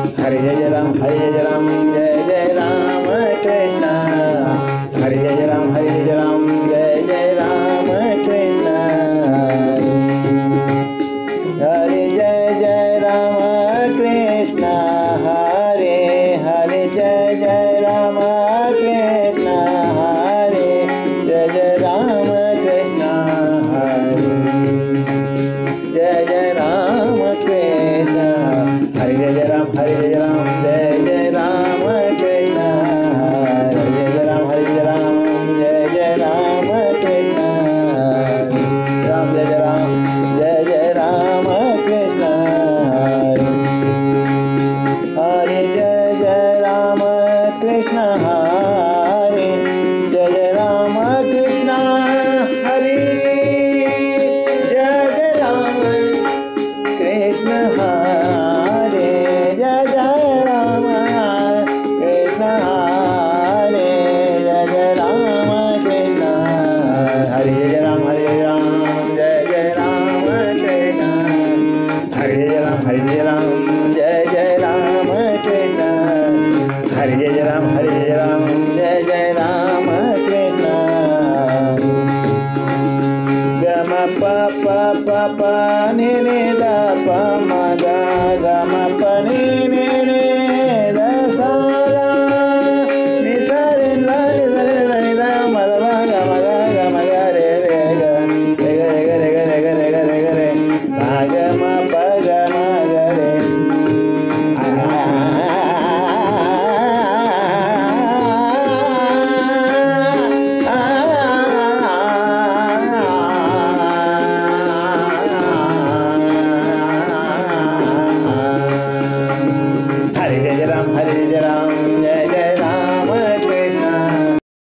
हरे जय राम जय जय राम कृष्ण हरे जय राम जय जय राम कृष्ण हरे जय राम कृष्ण हरे हरे जय राम कृष्ण हरे जय राम कृष्ण हरे जय राम कृष्ण हरे जय राम जय राम कृष्ण हरे जय राम जय राम कृष्ण राम जय राम कृष्ण हरे जय राम कृष्ण हरे जय राम कृष्ण हरे जय राम कृष्ण हरे जय राम कृष्ण हरे जय राम कृष्ण हरे जय राम जय राम कृष्ण हरे जय राम जय राम कृष्ण हरे जय राम जय राम कृष्ण गम प नि द प म ग गम प नि द सा नि सा रे ल रे द म द ग म ग रे रे सा ग म प ग म ग रे हरे जय राम